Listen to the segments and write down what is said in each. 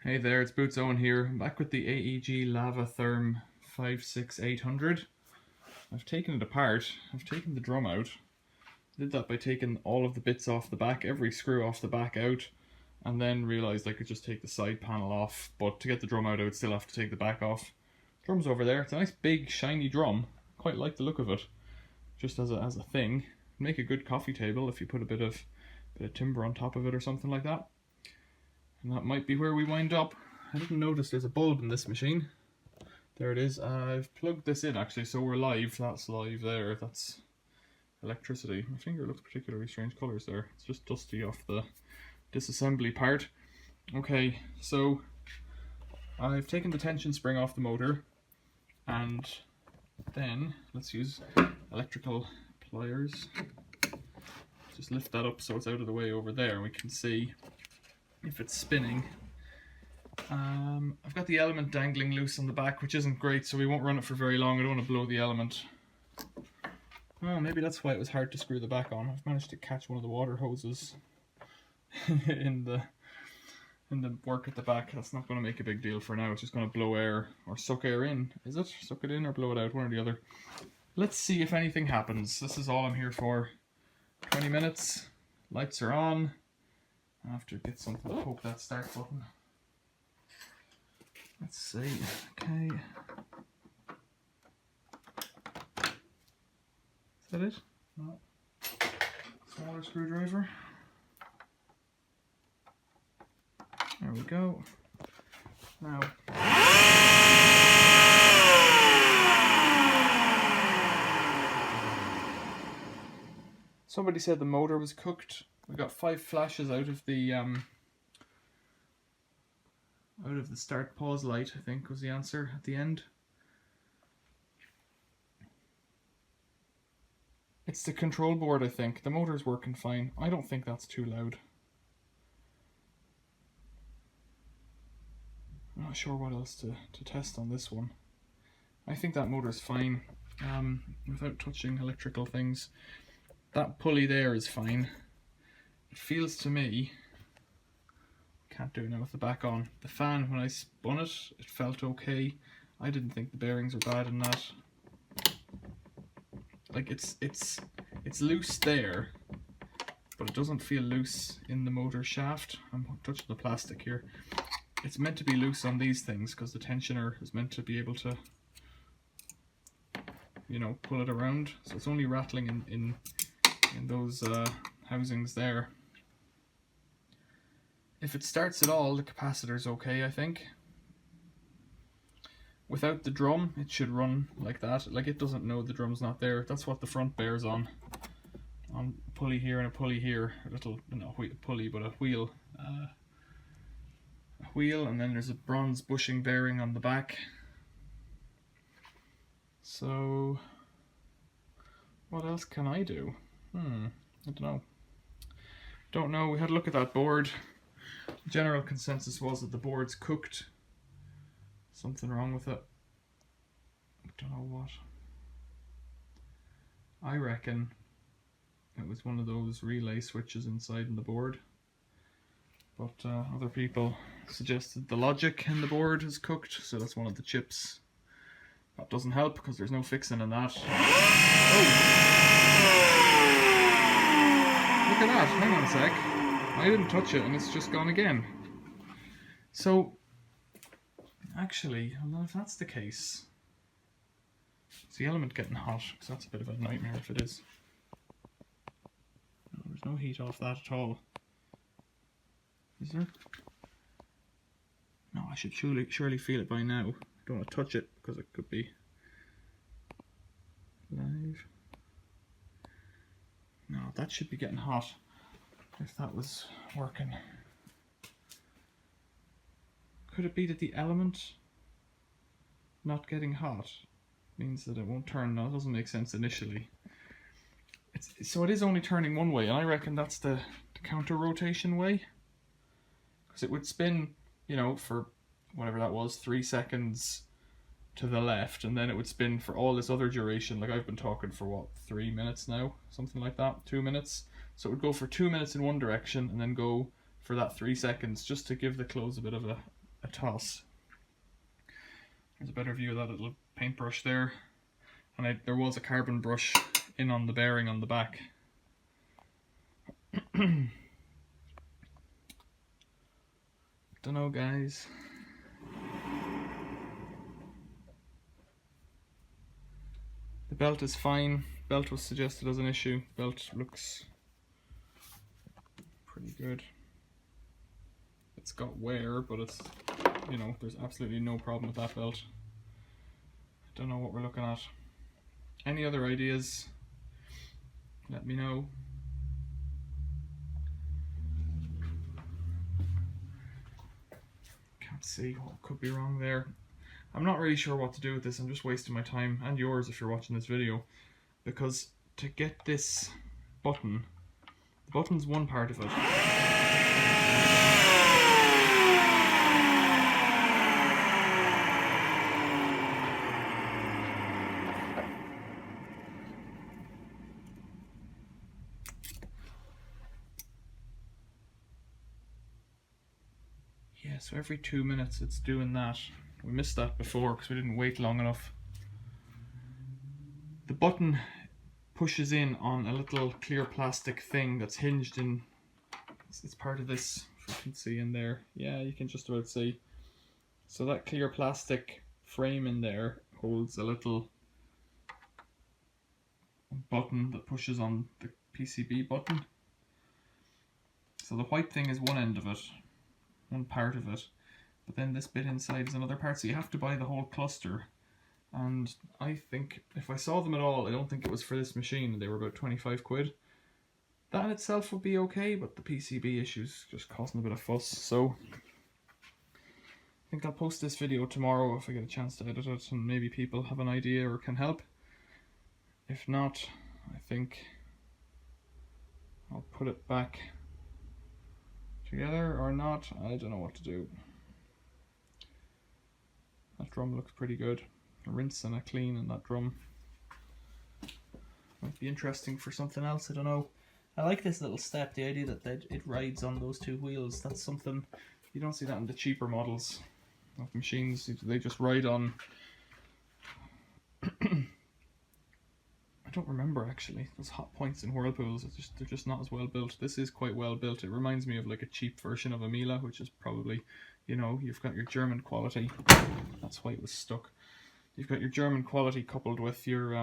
Hey there, it's Boots Owen here. I'm back with the AEG Lava Therm 56800. I've taken it apart, I've taken the drum out. I did that by taking all of the bits off the back, every screw off the back out, and then realised I could just take the side panel off, but to get the drum out I would still have to take the back off. Drum's over there. It's a nice big shiny drum. Quite like the look of it, just as a thing. Make a good coffee table if you put a bit of timber on top of it or something like that. And that might be where we wind up. I didn't notice there's a bulb in this machine. There it is. I've plugged this in actually, so we're live. That's live there. That's electricity. My finger looks particularly strange colours there. It's just dusty off the disassembly part. Okay, so I've taken the tension spring off the motor, and then let's use electrical pliers. Just lift that up so it's out of the way over there and we can see if it's spinning. I've got the element dangling loose on the back, which isn't great, so we won't run it for very long. I don't want to blow the element. Oh, maybe that's why it was hard to screw the back on. I've managed to catch one of the water hoses in the work at the back. That's not going to make a big deal for now. It's just going to blow air or suck air in. Is it? Suck it in or blow it out, one or the other. Let's see if anything happens. This is all I'm here for. 20 minutes. Lights are on. I have to get something to poke that start button. Let's see. Okay. Is that it? No. Smaller screwdriver. There we go. Now. Somebody said the motor was cooked. We got 5 flashes out of the start pause light, I think was the answer at the end. It's the control board, I think. The motor's working fine. I don't think that's too loud. I'm not sure what else to test on this one. I think that motor's fine without touching electrical things. That pulley there is fine. It feels to me, can't do it now with the back on. The fan, when I spun it, it felt okay. I didn't think the bearings were bad in that. Like it's loose there, but it doesn't feel loose in the motor shaft. I'm touching the plastic here. It's meant to be loose on these things because the tensioner is meant to be able to, you know, pull it around. So it's only rattling in those housings there. If it starts at all, the capacitor's okay, I think. Without the drum, it should run like that. Like, it doesn't know the drum's not there. That's what the front bears on. On a pulley here and a pulley here. A little, no, pulley, but a wheel. And then there's a bronze bushing bearing on the back. So, what else can I do? I don't know. We had a look at that board. The general consensus was that the board's cooked. Something wrong with it. I don't know what. I reckon it was one of those relay switches inside in the board. But other people suggested the logic in the board is cooked, so that's one of the chips. That doesn't help because there's no fixing in that. Oh! Look at that, hang on a sec. I didn't touch it and it's just gone again. So, actually, well, if that's the case, is the element getting hot? Because that's a bit of a nightmare if it is. No, there's no heat off that at all. Is there? No, I should surely feel it by now. I don't want to touch it because it could be live. No, that should be getting hot if that was working. Could it be that the element not getting hot means that it won't turn? No, it doesn't make sense initially. So it is only turning one way, and I reckon that's the counter rotation way. Because it would spin, you know, for whatever that was, 3 seconds to the left, and then it would spin for all this other duration. Like, I've been talking for what, 3 minutes now? Something like that, 2 minutes. So it would go for 2 minutes in one direction and then go for that 3 seconds just to give the clothes a bit of a a toss. There's a better view of that little paintbrush there. And there was a carbon brush in on the bearing on the back. Don't know, guys. The belt is fine. Belt was suggested as an issue. Belt looks pretty good. It's got wear, but it's, you know, there's absolutely no problem with that belt. Don't know what we're looking at. Any other ideas? Let me know. Can't see what could be wrong there. I'm not really sure what to do with this. I'm just wasting my time, and yours if you're watching this video, because to get this button, the button's one part of it. Yeah, so every 2 minutes it's doing that. We missed that before because we didn't wait long enough. The button pushes in on a little clear plastic thing that's hinged in. It's part of this, if you can see in there. Yeah, you can just about see. So that clear plastic frame in there holds a little button that pushes on the PCB button. So the white thing is one end of it, one part of it, but then this bit inside is another part, so you have to buy the whole cluster. And I think if I saw them at all, I don't think it was for this machine. They were about 25 quid. That in itself would be okay, but the PCB issues just causing a bit of fuss. So I think I'll post this video tomorrow if I get a chance to edit it, and maybe people have an idea or can help. If not, I think I'll put it back together or not. I don't know what to do. That drum looks pretty good. A rinse and a clean in that drum. Might be interesting for something else, I don't know. I like this little step, the idea that it rides on those two wheels. That's something, you don't see that in the cheaper models of machines. They just ride on. I don't remember actually. Those hot points in whirlpools, they're just not as well built. This is quite well built. It reminds me of like a cheap version of a Miele, which is probably, you know, you've got your German quality. That's why it was stuck. You've got your German quality coupled with your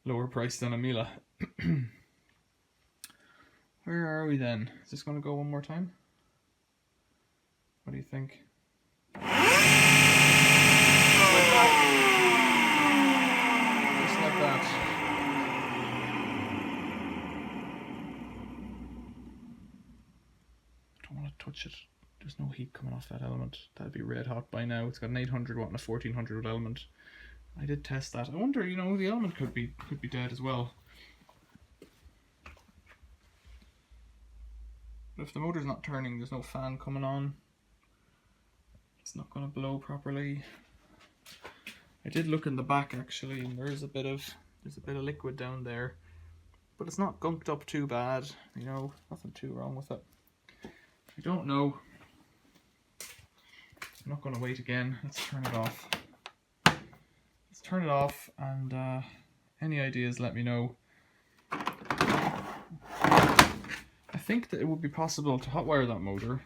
lower price than a Miele. Where are we then? Is this going to go one more time? What do you think? Just like that. I don't want to touch it. There's no heat coming off that element. That'd be red hot by now. It's got an 800 watt and a 1400 watt element. I did test that. I wonder, you know, the element could be dead as well. But if the motor's not turning, there's no fan coming on. It's not going to blow properly. I did look in the back actually, and there's a bit of liquid down there, but it's not gunked up too bad. You know, nothing too wrong with it. I don't know. I'm not going to wait again. Let's turn it off. Let's turn it off, and any ideas, let me know. I think that it would be possible to hotwire that motor.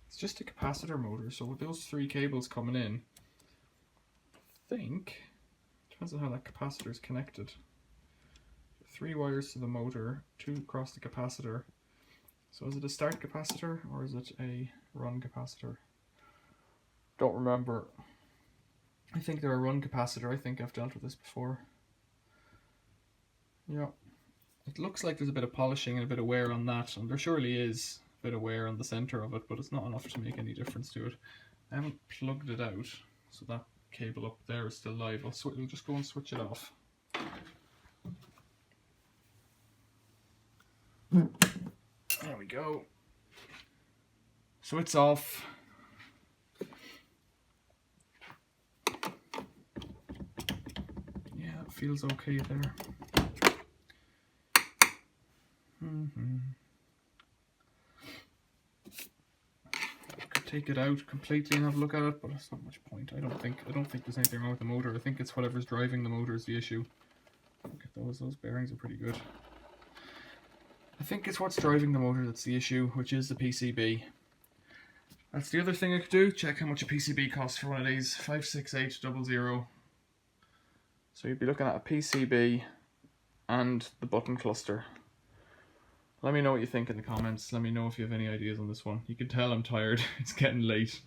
It's just a capacitor motor, so with those three cables coming in, I think, depends on how that capacitor is connected. 3 wires to the motor, 2 across the capacitor. So is it a start capacitor or is it a run capacitor? Don't remember. I think they're a run capacitor. I think I've dealt with this before. Yeah. It looks like there's a bit of polishing and a bit of wear on that, and there surely is a bit of wear on the center of it, but it's not enough to make any difference to it. I haven't plugged it out, so that cable up there is still live. We'll just go and switch it off. There we go. So it's off. Yeah, it feels okay there. Could take it out completely and have a look at it, but it's not much point. I don't think there's anything wrong with the motor. I think it's whatever's driving the motor is the issue. Look at those bearings are pretty good. I think it's what's driving the motor that's the issue, which is the PCB. That's the other thing I could do. Check how much a PCB costs for one of these. 56800. So you'd be looking at a PCB and the button cluster. Let me know what you think in the comments. Let me know if you have any ideas on this one. You can tell I'm tired. It's getting late.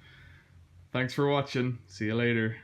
Thanks for watching. See you later.